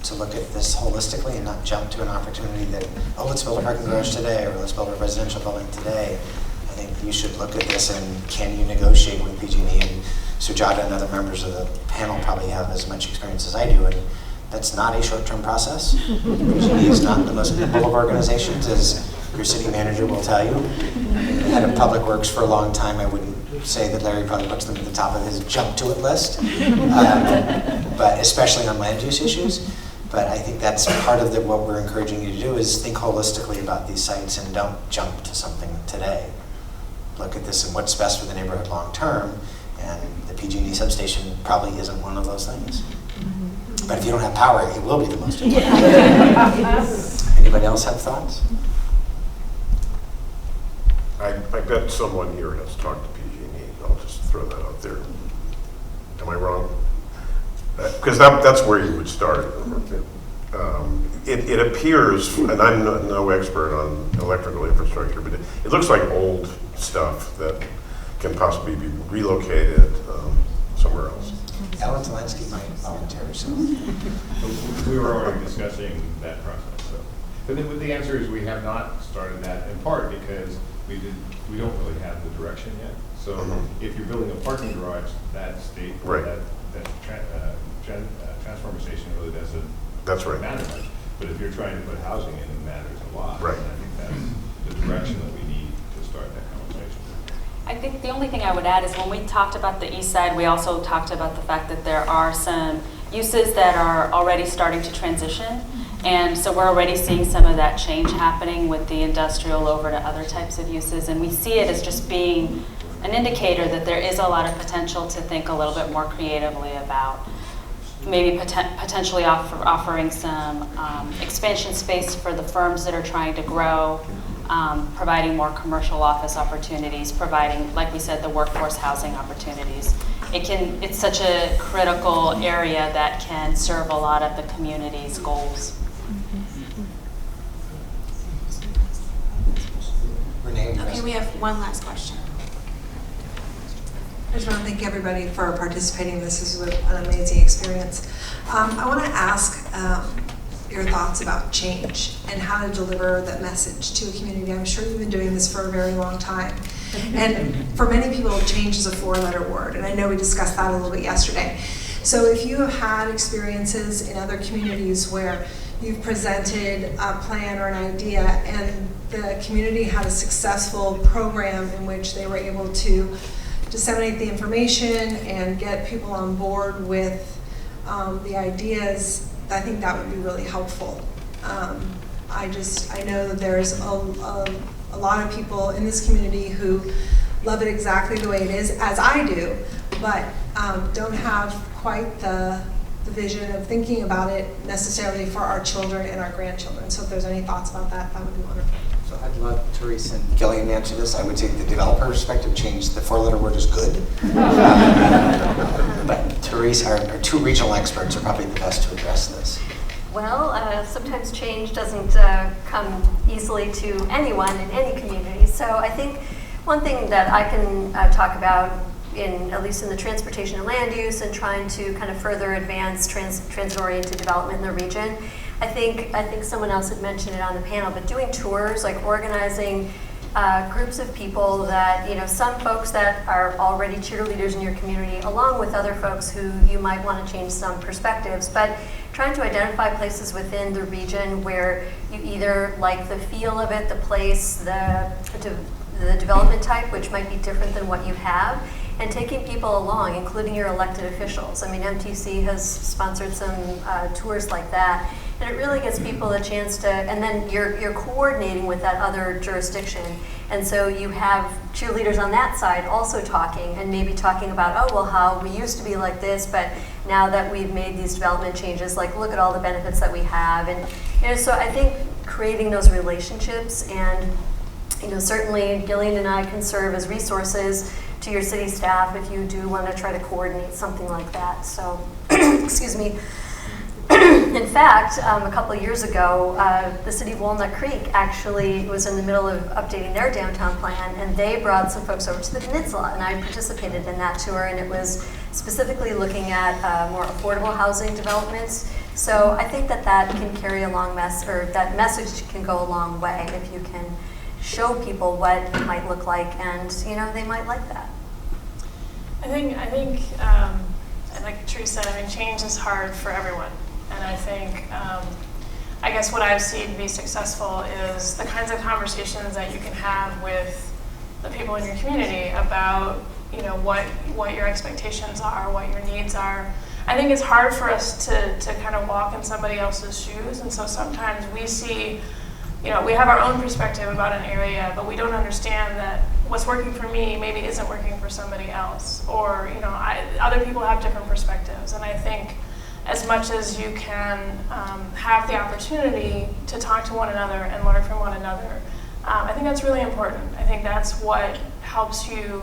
to look at this holistically and not jump to an opportunity that, let's build a parking garage today, or let's build a residential building today. I think you should look at this and can you negotiate with PG&E, and Sujata and other members of the panel probably have as much experience as I do, and that's not a short-term process. PG&E is not the most nimble of organizations, as your city manager will tell you. Head of Public Works for a long time, I wouldn't say that Larry probably puts them at the top of his jump to it list, but especially on land use issues. But I think that's part of what we're encouraging you to do, is think holistically about these sites and don't jump to something today. Look at this and what's best for the neighborhood long term, and the PG&E substation probably isn't one of those things. But if you don't have power, it will be the most important. Anybody else have thoughts? I bet someone here has talked to PG&E. I'll just throw that out there. Am I wrong? Because that's where you would start. It appears, and I'm no expert on electrical infrastructure, but it looks like old stuff that can possibly be relocated somewhere else. Alan Talansky might volunteer, so. We were already discussing that process. So. But the answer is we have not started that, in part because we don't really have the direction yet. So if you're building a parking garage, that state, right. that transformer station really doesn't matter much. But if you're trying to put housing in, it matters a lot. Right. And I think that's the direction that we need to start that conversation. I think the only thing I would add is when we talked about the east side, we also talked about the fact that there are some uses that are already starting to transition. And so we're already seeing some of that change happening with the industrial over to other types of uses. And we see it as just being an indicator that there is a lot of potential to think a little bit more creatively about maybe potentially offering some expansion space for the firms that are trying to grow, providing more commercial office opportunities, providing, like we said, the workforce housing opportunities. It's such a critical area that can serve a lot of the community's goals. Renee, Okay, we have one last question. I just want to thank everybody for participating. This is an amazing experience. I want to ask your thoughts about change and how to deliver that message to a community. I'm sure you've been doing this for a very long time. And for many people, change is a 4-letter word. And I know we discussed that a little bit yesterday. So if you have had experiences in other communities where you've presented a plan or an idea and the community had a successful program in which they were able to disseminate the information and get people on board with the ideas, I think that would be really helpful. I know that there's a lot of people in this community who love it exactly the way it is, as I do, but don't have quite the vision of thinking about it necessarily for our children and our grandchildren. So if there's any thoughts about that, that would be wonderful. So I'd love Therese and Gillian to answer this. I would say the developer perspective changed. The four-letter word is good. But Therese, our two regional experts, are probably the best to address this. Well, sometimes change doesn't come easily to anyone in any community. So I think one thing that I can talk about, at least in the transportation and land use and trying to kind of further advance transit-oriented development in the region, I think someone else had mentioned it on the panel, but doing tours, like organizing groups of people that, some folks that are already cheerleaders in your community, along with other folks who you might want to change some perspectives, but trying to identify places within the region where you either like the feel of it, the place, the development type, which might be different than what you have, and taking people along, including your elected officials. I mean, MTC has sponsored some tours like that, and it really gives people a chance to, and then you're coordinating with that other jurisdiction, and so you have cheerleaders on that side also talking, and maybe talking about, oh, well, how we used to be like this, but now that we've made these development changes, like, look at all the benefits that we have. And so I think creating those relationships, and certainly Gillian and I can serve as resources to your city staff if you do want to try to coordinate something like that. So, excuse me. In fact, a couple of years ago, the city of Walnut Creek actually was in the middle of updating their downtown plan, and they brought some folks over to the peninsula, and I participated in that tour, and it was specifically looking at more affordable housing developments. So I think that can carry a long that message can go a long way if you can show people what it might look like, and they might like that. I think, like Teresa said, change is hard for everyone, and I think, I guess what I've seen be successful is the kinds of conversations that you can have with the people in your community about, what your expectations are, what your needs are. I think it's hard for us to kind of walk in somebody else's shoes, and so sometimes we see. We have our own perspective about an area, but we don't understand that what's working for me maybe isn't working for somebody else. Or, other people have different perspectives. And I think as much as you can have the opportunity to talk to one another and learn from one another, I think that's really important. I think that's what helps you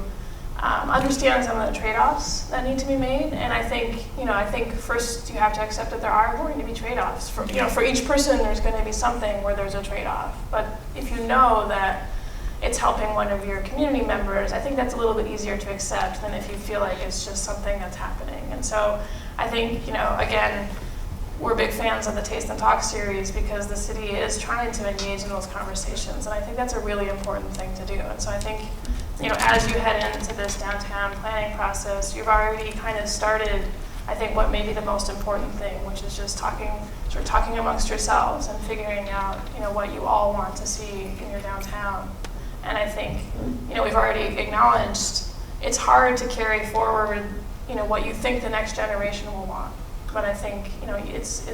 understand some of the trade-offs that need to be made. And I think first you have to accept that there are going to be trade-offs. For each person, there's going to be something where there's a trade-off. But if you know that it's helping one of your community members, I think that's a little bit easier to accept than if you feel like it's just something that's happening. And so I think, again, we're big fans of the Taste and Talk series because the city is trying to engage in those conversations. And I think that's a really important thing to do. And so I think, as you head into this downtown planning process, you've already kind of started, I think, what may be the most important thing, which is just talking amongst yourselves and figuring out, what you all want to see in your downtown. And I think, we've already acknowledged it's hard to carry forward, what you think the next generation will want. But I think, it's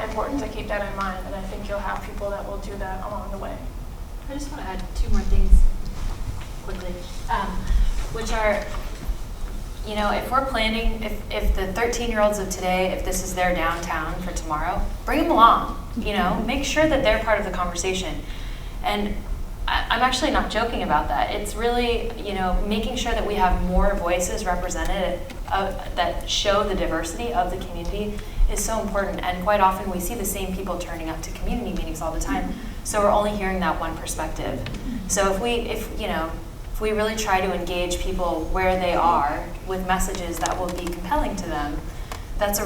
important to keep that in mind, and I think you'll have people that will do that along the way. I just want to add two more things quickly, which are, if we're planning, if the 13-year-olds of today, if this is their downtown for tomorrow, bring them along, make sure that they're part of the conversation. And I'm actually not joking about that. It's really, making sure that we have more voices represented that show the diversity of the community is so important. And quite often we see the same people turning up to community meetings all the time. So we're only hearing that one perspective. So if we really try to engage people where they are with messages that will be compelling to them, that's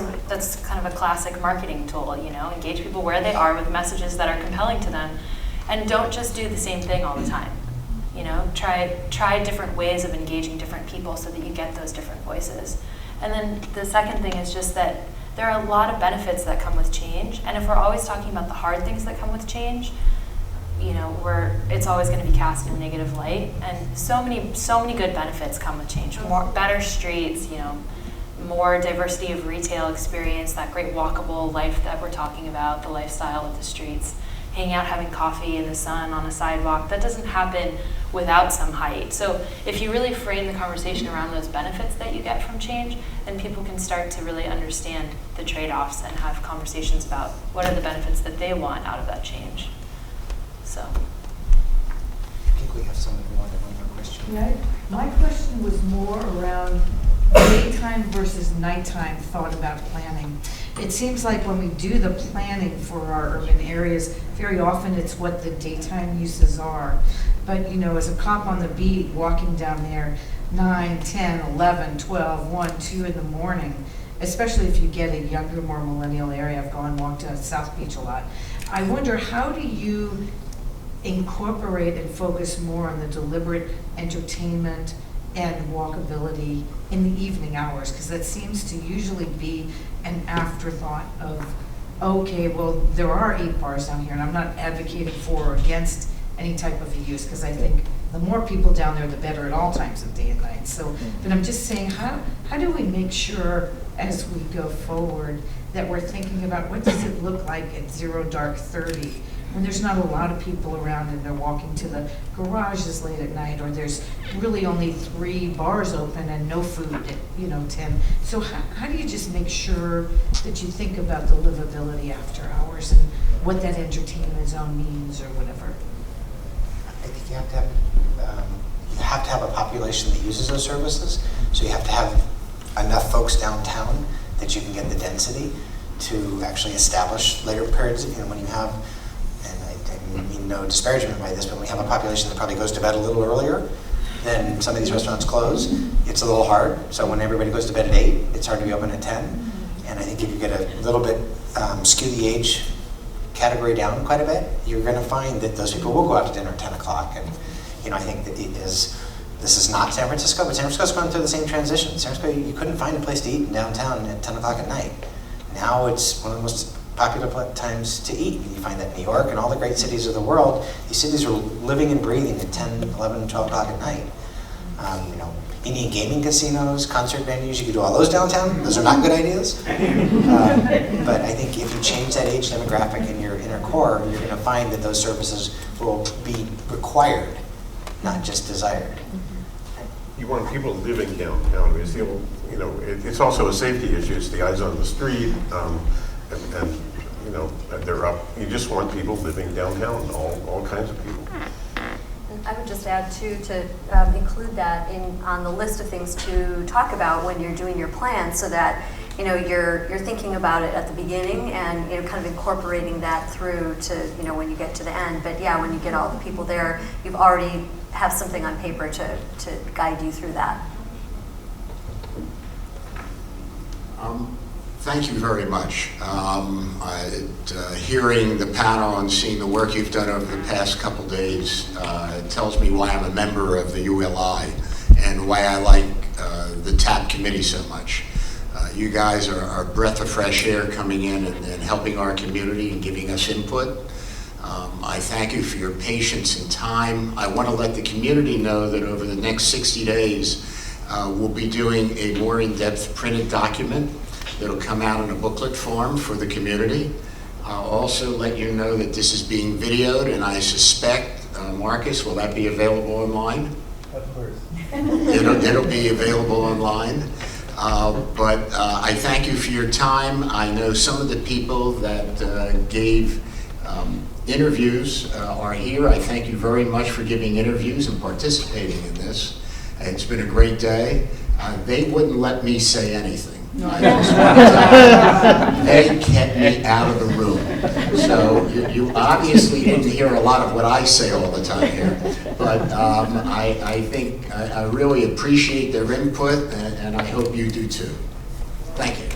kind of a classic marketing tool, engage people where they are with messages that are compelling to them. And don't just do the same thing all the time. Try different ways of engaging different people so that you get those different voices. And then the second thing is just that there are a lot of benefits that come with change. And if we're always talking about the hard things that come with change, you know, it's always going to be cast in a negative light. And so many good benefits come with change. Better streets, you know, more diversity of retail experience, that great walkable life that we're talking about, the lifestyle of the streets, hanging out, having coffee in the sun on a sidewalk. That doesn't happen without some height. So if you really frame the conversation around those benefits that you get from change, then people can start to really understand the trade-offs and have conversations about what are the benefits that they want out of that change. So. I think we have someone who wanted one more question. Yeah, my question was more around daytime versus nighttime thought about planning. It seems like when we do the planning for our urban areas, very often it's what the daytime uses are. But, you know, as a cop on the beat, walking down there 9, 10, 11, 12, 1, 2 in the morning, especially if you get a younger, more millennial area. I've gone and walked down South Beach a lot. I wonder, how do you incorporate and focus more on the deliberate entertainment and walkability in the evening hours? Because that seems to usually be an afterthought of, okay, well, there are 8 bars down here, and I'm not advocating for or against any type of a use, because I think the more people down there, the better at all times of day and night. So, but I'm just saying, how do we make sure as we go forward that we're thinking about what does it look like at 0 dark 30 when there's not a lot of people around and they're walking to the garages late at night, or there's really only 3 bars open and no food at, you know, 10. So how do you just make sure that you think about the livability after hours and what that entertainment zone means or whatever? I think you have to have a population that uses those services. So you have to have enough folks downtown that you can get the density to actually establish later periods. You know, when you have, and I mean no disparagement by this, but when you have a population that probably goes to bed a little earlier, then some of these restaurants close. It's a little hard. So when everybody goes to bed at 8, it's hard to be open at 10. And I think if you get a little bit skew the age category down quite a bit, you're going to find that those people will go out to dinner at 10 o'clock. And, you know, I think that this is not San Francisco, but San Francisco's going through the same transition. San Francisco, you couldn't find a place to eat in downtown at 10 o'clock at night. Now it's one of the most popular times to eat. You find that in New York and all the great cities of the world, these cities are living and breathing at 10, 11, 12 o'clock at night. You know, Indian gaming casinos, concert venues, you could do all those downtown. Those are not good ideas. But I think if you change that age demographic in your inner core, you're going to find that those services will be required, not just desired. You want people living downtown. It's you know, it's also a safety issue. It's the eyes on the street, and you know, they're up. You just want people living downtown, all kinds of people. I would just add too to include that on the list of things to talk about when you're doing your plan, so that you know you're thinking about it at the beginning and you know kind of incorporating that through to you know when you get to the end. But yeah, when you get all the people there, you've already have something on paper to guide you through that. Thank you very much. Hearing the panel and seeing the work you've done over the past couple days tells me why I'm a member of the ULI and why I like the TAP committee so much. You guys are a breath of fresh air coming in and helping our community and giving us input. I thank you for your patience and time. I want to let the community know that over the next 60 days, we'll be doing a more in-depth printed document that'll come out in a booklet form for the community. I'll also let you know that this is being videoed, and I suspect, Marcus, will that be available online? Of course. It'll be available online. But I thank you for your time. I know some of the people that gave interviews are here. I thank you very much for giving interviews and participating in this. It's been a great day. They wouldn't let me say anything. I just want to they kept me out of the room. So you obviously didn't hear a lot of what I say all the time here. But I think I really appreciate their input, and I hope you do too. Thank you.